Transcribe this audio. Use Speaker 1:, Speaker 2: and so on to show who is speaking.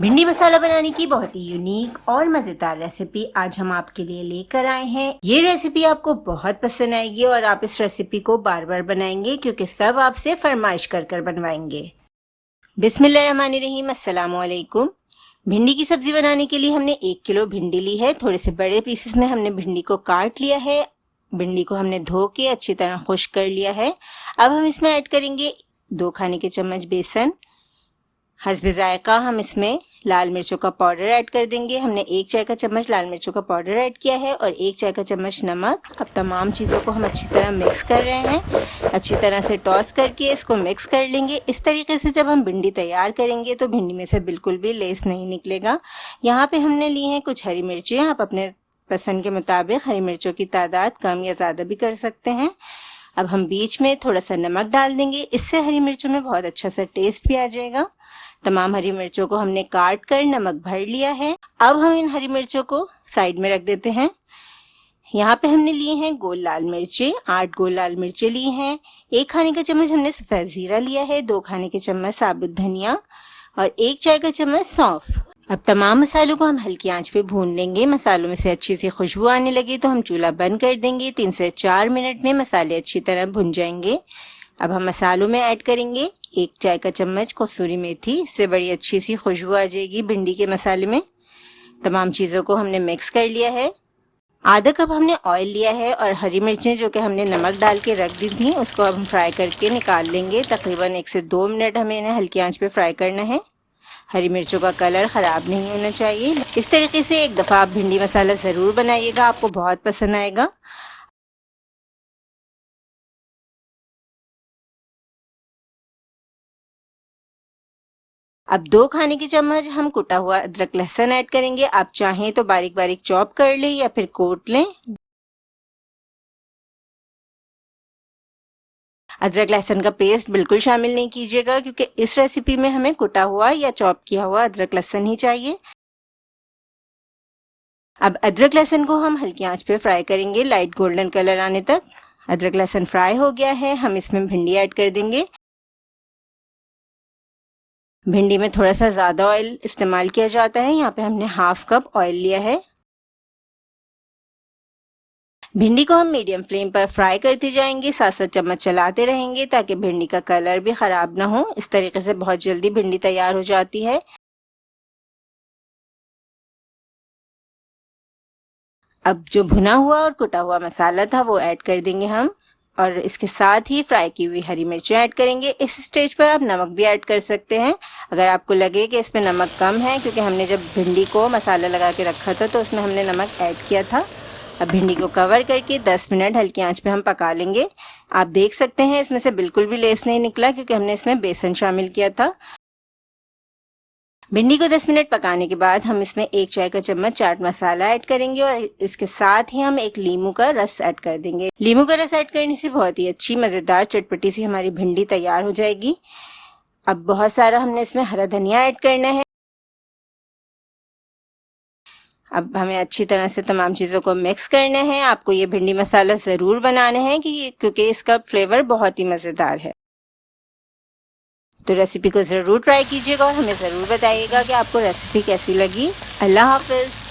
Speaker 1: भिंडी मसाला बनाने की बहुत ही यूनिक और मज़ेदार रेसिपी आज हम आपके लिए लेकर आए हैं। ये रेसिपी आपको बहुत पसंद आएगी और आप इस रेसिपी को बार बार बनाएंगे क्योंकि सब आपसे फरमाइश कर बनवाएंगे। बिस्मिल्लाहिर्रहमानिर्रहीम, अस्सलाम वालेकुम। भिंडी की सब्जी बनाने के लिए हमने 1 किलो भिंडी ली है। थोड़े से बड़े पीसेस में हमने भिंडी को काट लिया है। भिंडी को हमने धो के अच्छी तरह खुश्क कर लिया है। अब हम इसमें ऐड करेंगे 2 खाने के चम्मच बेसन। हस्बे जायका हम इसमें लाल मिर्चों का पाउडर ऐड कर देंगे। हमने 1 चाय का चम्मच लाल मिर्चों का पाउडर ऐड किया है और 1 चाय का चम्मच नमक। अब तमाम चीज़ों को हम अच्छी तरह मिक्स कर रहे हैं। अच्छी तरह से टॉस करके इसको मिक्स कर लेंगे। इस तरीके से जब हम भिंडी तैयार करेंगे तो भिंडी में से बिल्कुल भी लेस नहीं निकलेगा। यहाँ पे हमने ली हैं कुछ हरी मिर्चें। आप अपने पसंद के मुताबिक हरी मिर्चों की तादाद कम या ज़्यादा भी कर सकते हैं। अब हम बीच में थोड़ा सा नमक डाल देंगे, इससे हरी मिर्चों में बहुत अच्छा सा टेस्ट भी आ जाएगा। तमाम हरी मिर्चों को हमने काट कर नमक भर लिया है। अब हम इन हरी मिर्चों को साइड में रख देते हैं। यहाँ पे हमने लिए हैं गोल लाल मिर्चें, 8 गोल लाल मिर्चें ली हैं। 1 खाने का चम्मच हमने सफ़ेद ज़ीरा लिया है, 2 खाने के चम्मच साबुत धनिया और 1 चाय का चम्मच सौंफ। अब तमाम मसालों को हम हल्की आंच पे भून लेंगे। मसालों में से अच्छी सी खुशबू आने लगी तो हम चूल्हा बंद कर देंगे। 3 से 4 मिनट में मसाले अच्छी तरह भुन जाएंगे। अब हम मसालों में ऐड करेंगे 1 चाय का चम्मच कसूरी मेथी। इससे बड़ी अच्छी सी खुशबू आ जाएगी भिंडी के मसाले में। तमाम चीज़ों को हमने मिक्स कर लिया है। आधा कप हमने ऑयल लिया है और हरी मिर्चें जो कि हमने नमक डाल के रख दी थी उसको अब हम फ्राई करके निकाल लेंगे। तकरीबन 1 से 2 मिनट हमें इन्हें हल्की आंच पे फ्राई करना है। हरी मिर्चों का कलर ख़राब नहीं होना चाहिए। इस तरीके से एक दफ़ा आप भिंडी मसाला ज़रूर बनाइएगा, आपको बहुत पसंद आएगा। अब 2 खाने के चम्मच हम कुटा हुआ अदरक लहसुन ऐड करेंगे। आप चाहें तो बारीक बारीक चॉप कर लें या फिर कोट लें। अदरक लहसुन का पेस्ट बिल्कुल शामिल नहीं कीजिएगा क्योंकि इस रेसिपी में हमें कुटा हुआ या चॉप किया हुआ अदरक लहसुन ही चाहिए। अब अदरक लहसुन को हम हल्की आंच पे फ्राई करेंगे लाइट गोल्डन कलर आने तक। अदरक लहसुन फ्राई हो गया है, हम इसमें भिंडी ऐड कर देंगे। भिंडी में थोड़ा सा ज़्यादा ऑयल इस्तेमाल किया जाता है। यहाँ पे हमने 1/2 कप ऑयल लिया है। भिंडी को हम मीडियम फ्लेम पर फ्राई करते जाएंगे, साथ साथ चम्मच चलाते रहेंगे ताकि भिंडी का कलर भी ख़राब ना हो। इस तरीके से बहुत जल्दी भिंडी तैयार हो जाती है। अब जो भुना हुआ और कुटा हुआ मसाला था वो ऐड कर देंगे हम और इसके साथ ही फ्राई की हुई हरी मिर्चें ऐड करेंगे। इस स्टेज पर आप नमक भी ऐड कर सकते हैं अगर आपको लगे कि इसमें नमक कम है, क्योंकि हमने जब भिंडी को मसाला लगा के रखा था तो उसमें हमने नमक ऐड किया था। अब भिंडी को कवर करके 10 मिनट हल्की आंच पे हम पका लेंगे। आप देख सकते हैं इसमें से बिल्कुल भी लेस नहीं निकला क्योंकि हमने इसमें बेसन शामिल किया था। भिंडी को 10 मिनट पकाने के बाद हम इसमें 1 चाय का चम्मच चाट मसाला ऐड करेंगे और इसके साथ ही हम 1 लीमू का रस ऐड कर देंगे। लीमू का रस ऐड करने से बहुत ही अच्छी मज़ेदार चटपटी सी हमारी भिंडी तैयार हो जाएगी। अब बहुत सारा हमने इसमें हरा धनिया ऐड करना है। अब हमें अच्छी तरह से तमाम चीज़ों को मिक्स करना है। आपको ये भिंडी मसाला ज़रूर बनाना है क्योंकि इसका फ्लेवर बहुत ही मज़ेदार है। तो रेसिपी को ज़रूर ट्राई कीजिएगा और हमें ज़रूर बताइएगा कि आपको रेसिपी कैसी लगी। अल्लाह हाफ़िज़।